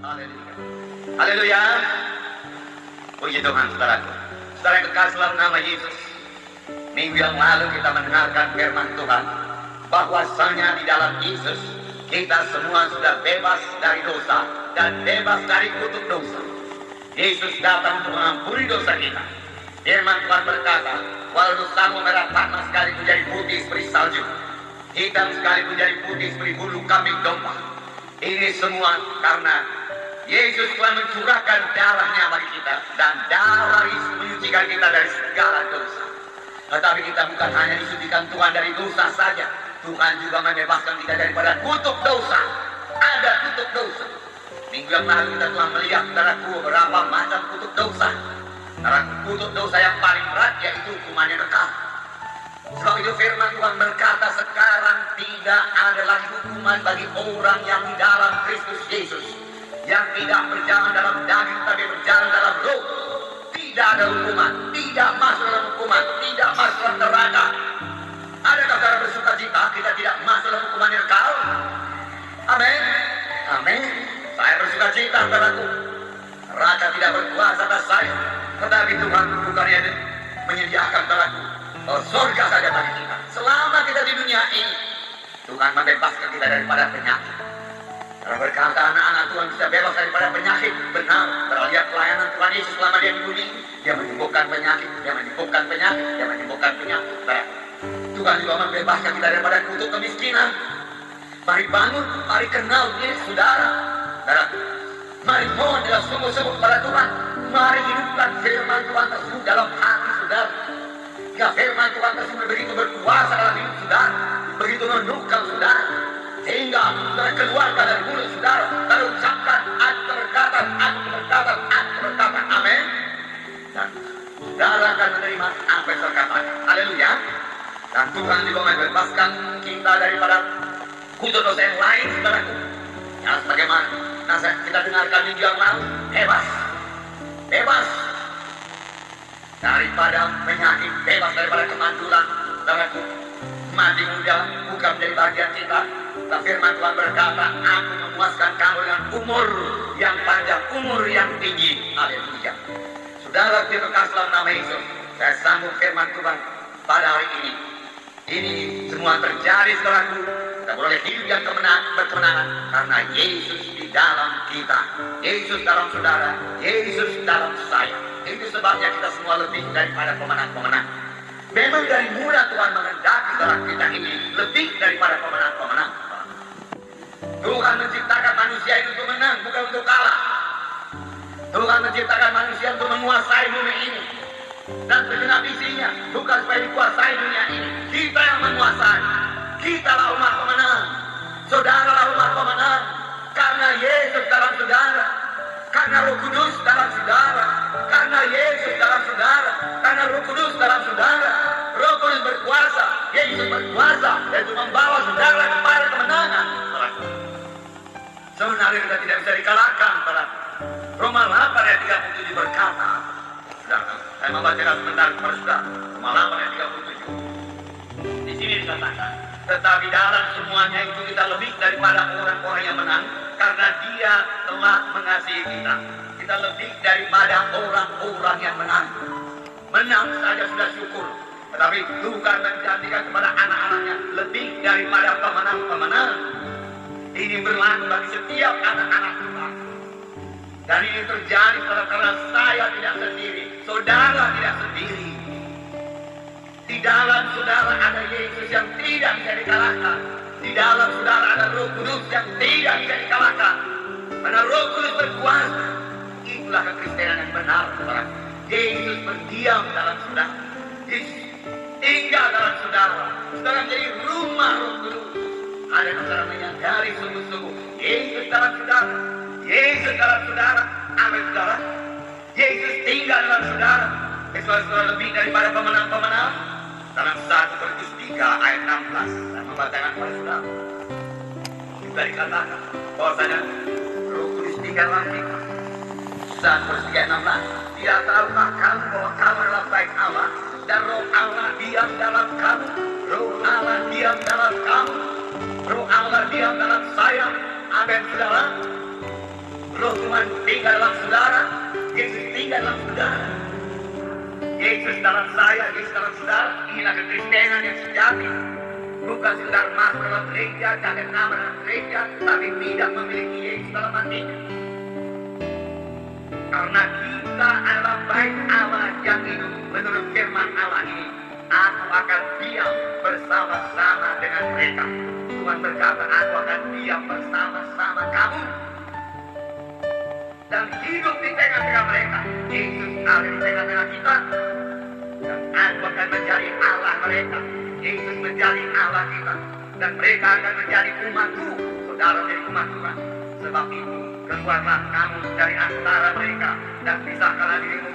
Haleluya. Haleluya. Puji Tuhan, saudaraku. Saudara yang kekasih dalam nama Yesus, minggu yang lalu kita mendengarkan firman Tuhan bahwasanya di dalam Yesus kita semua sudah bebas dari dosa dan bebas dari kutuk dosa. Yesus datang untuk mengampuni dosa kita. Firman Tuhan berkata, walau dosamu merah panas sekalipun jadi putih seperti salju, hitam sekalipun jadi putih seperti bulu kambing domba. Ini semua karena Yesus telah mencurahkan darahnya bagi kita, dan darah Yesus menyucikan kita dari segala dosa. Tetapi kita bukan hanya disucikan Tuhan dari dosa saja, Tuhan juga membebaskan kita daripada kutuk dosa. Ada kutuk dosa. Minggu yang lalu kita telah melihat saudaraku beberapa macam kutuk dosa. Karena kutuk dosa yang paling berat yaitu hukumannya kekal. Sebab itu firman Tuhan berkata sekarang tidak ada lagi hukuman bagi orang yang di dalam Kristus Yesus, yang tidak berjalan dalam daging tapi berjalan dalam roh. Tidak ada hukuman, tidak masuk dalam hukuman, tidak masuk dalam neraka. Adakah saudara bersuka cita kita tidak masuk dalam hukuman yang kekal? Amin. Amin. Saya bersuka cita saudaraku. Neraka tidak berkuasa atas saya, tetapi Tuhan bukannya menyediakan saudaraku surga saja bagi kita. Selama kita di dunia ini, Tuhan membebaskan kita daripada penyakit. Kalau berkata anak-anak Tuhan bisa bebas daripada penyakit, benar. Berlihat pelayanan Tuhan Yesus selama dia di bumi, dia menyembuhkan penyakit, dia menyembuhkan penyakit, dia menyembuhkan penyakit. Tuhan juga membebaskan kita daripada kutuk kemiskinan. Mari bangun, mari kenal Yesus, saudara. Mari mohon dalam sungguh-sungguh kepada Tuhan. Mari hidupkan firman Tuhan tersebut dalam hati saudara. Ya, firman Tuhan tersebut begitu berkuasa dalam hidup saudara, begitu menundukkan saudara, sehingga saudara keluarkan dari mulut saudara, lalu ucapkan aku berkata, amin. Dan saudara akan menerima apa yang saudara katakan. Haleluya. Dan Tuhan juga membebaskan kita daripada kutuk dosa yang lain, saudaraku. Ya, sebagaimana kita dengarkan minggu yang lalu, bebas daripada penyakit, bebas daripada kemandulan, saudaraku. Mati muda bukan menjadi bagian kita. Dan firman Tuhan berkata, aku memuaskan kamu dengan umur yang panjang, umur yang tinggi. Haleluya. Saudara yang kekasih dalam nama Yesus, saya sambung firman Tuhan pada hari ini. Ini semua terjadi saudaraku. Kita boleh hidup yang berkemenangan karena Yesus di dalam kita, Yesus dalam saudara, Yesus dalam saya. Itu sebabnya kita semua lebih daripada pemenang-pemenang. Memang dari mula Tuhan mengendaki dalam kita ini lebih daripada pemenang-pemenang. Tuhan menciptakan manusia itu untuk menang, bukan untuk kalah. Tuhan menciptakan manusia untuk menguasai bumi ini dan segenap isinya, bukan supaya dikuasai dunia ini. Kita yang menguasai. Kita lah umat pemenang. Saudara lah umat pemenang. Karena Yesus dalam saudara, karena Roh Kudus dalam saudara, karena Yesus dalam saudara, karena Roh Kudus dalam saudara. Roh Kudus berkuasa, Yesus berkuasa, yaitu membawa saudara kepada kemenangan. Sebenarnya kita tidak bisa dikalahkan. Roma 8 ayat 37 berkata, saya membacakan sebentar kepada saudara. Roma 8 ayat 37. Di sini dikatakan, tetapi dalam semuanya itu kita lebih daripada orang-orang yang menang, karena Dia telah mengasihi kita. Kita lebih daripada orang-orang yang menang. Menang saja sudah syukur, tetapi Tuhan menjanjikan kepada anak-anaknya lebih daripada pemenang-pemenang. Ini berlaku bagi setiap anak-anak Tuhan. Dan ini terjadi karena saya tidak sendiri, saudara tidak sendiri. Di dalam saudara ada Yesus yang tidak bisa dikalahkan. Di dalam saudara ada Roh Kudus yang tidak bisa dikalahkan. Karena Roh Kudus berkuasa. Itulah kekristenan yang benar, saudara. Yesus berdiam dalam saudara. Yesus tinggal dalam saudara. Saudara menjadi rumah Roh Kudus. Ada saudara menyadari sungguh-sungguh Yesus dalam saudara. Yesus dalam saudara. Amin saudara. Yesus tinggal dalam saudara. Saudara lebih daripada pemenang-pemenang. Dalam 1 Korintus 3 ayat 16 saya membacakan kepada saudara. Juga dikatakan bahwasanya Roh Kudus tinggal dalam kita. 1 Korintus 3 ayat 16. Tidak tahukah kamu bahwa kamu adalah baik Allah dan Roh Allah diam dalam kamu. Roh Allah diam dalam kamu. Roh Allah diam dalam saya. Amin saudara. Roh Tuhan tinggal dalam saudara. Yesus tinggal dalam saudara. Yesus dalam saya, Yesus dalam saudara. Inilah kekristenan yang sejati. Bukan sekedar masuk dalam gereja, jaga nama dalam gereja, tapi tidak memiliki Yesus dalam hatinya. Karena kita adalah bait Allah yang hidup menurut firman Allah ini. Aku akan diam bersama-sama dengan mereka. Tuhan berkata, aku akan diam bersama-sama kamu. Dan hidup di tengah-tengah mereka. Yesus ada di tengah-tengah kita. Dan aku akan menjadi Allah mereka. Yesus menjadi Allah kita. Dan mereka akan menjadi umatku. Saudara menjadi umat Tuhan. Sebab itu, keluarlah kamu dari antara mereka. Dan pisahkanlah dirimu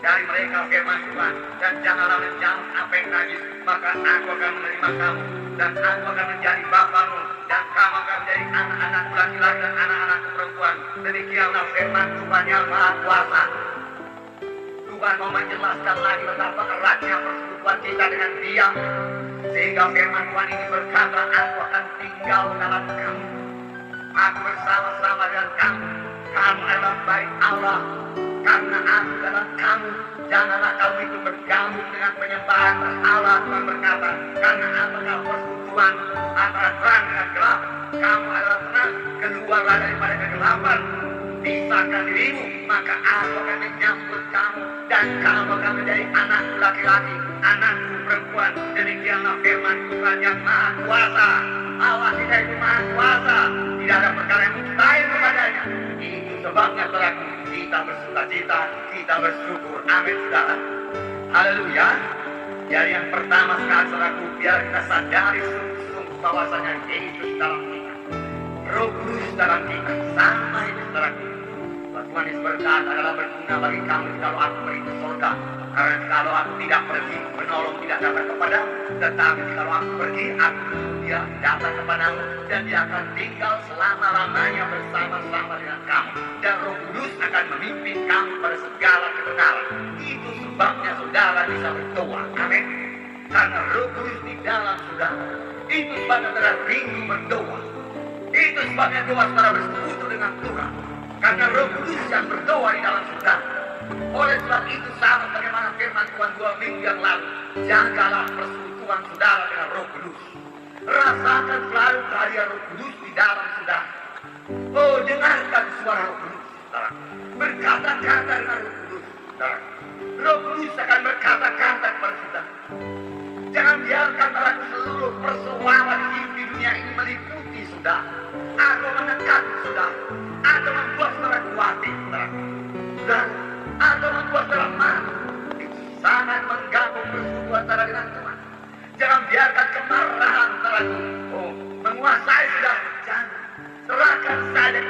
dari mereka firman Tuhan. Dan janganlah menjauh apa yang najis. Maka aku akan menerima kamu. Dan aku akan menjadi bapamu. Dan kamu akan menjadi anak-anak laki-laki dan anak-anak perempuan. Demikianlah firman Tuhan yang Maha Kuasa. Tuhan mau menjelaskan lagi betapa eratnya persekutuan kita dengan Dia. Sehingga firman Tuhan ini berkata, aku akan tinggal dalam kamu. Aku bersama-sama dengan kamu. Kamu adalah bait Allah. Karena aku dalam kamu. Janganlah kamu itu bergabung dengan penyembahan Allah. Tuhan berkata, karena apakah persekutuan antara terang dengan gelap. Kamu adalah terang. Keluarlah daripada kegelapan. Pisahkan dirimu. Maka aku akan menyambut kamu. Dan kamu akan menjadi anak laki-laki. Anakku perempuan. Demikianlah firman Tuhan yang Maha Kuasa. Allah kita itu Maha Kuasa. Tidak ada perkara yang mustahil kepadanya. Itu sebabnya saudaraku, kita bersuka-cita, kita bersyukur. Amin saudara. Haleluya. Jadi yang pertama sekali saudaraku, biar kita sadari sungguh-sungguh bahwasanya Yesus dalam kita, Roh Kudus dalam kita. Sama itu saudaraku. Tuhan Yesus berkata adalah berguna bagi kamu kalau aku pergi ke surga. Karena kalau aku tidak pergi, penolong tidak datang kepadamu. Tetapi kalau aku pergi, dia datang kepadamu. Dan dia akan tinggal selama-lamanya bersama-sama dengan kamu. Dan Roh Kudus akan memimpin kamu pada segala kebenaran. Itu sebabnya saudara bisa berdoa. Amin. Karena Roh Kudus di dalam saudara. Itu sebabnya saudara rindu berdoa. Itu sebabnya doa saudara bersekutu dengan Tuhan. Karena Roh Kudus yang berdoa di dalam saudara. Oleh sebab itu sama bagaimana firman Tuhan 2 minggu yang lalu. Jagalah persekutuan saudara dengan Roh Kudus. Rasakan selalu kehadiran Roh Kudus di dalam saudara. Oh, dengarkan suara Roh Kudus saudara. Berkata-kata dengan Roh Kudus saudara. Roh Kudus akan berkata-kata kepada saudara. Jangan biarkan saudara seluruh persoalan di dunia ini meliputi saudara. Atau menekan saudara. Atau membuat saudara khawatir saudara. Saudara. Atau membuat saudara marah. Itu sangat mengganggu persekutuan saudara dengan Tuhan. Jangan biarkan kemarahan saudara menguasai saudara. Jangan. Serahkan saja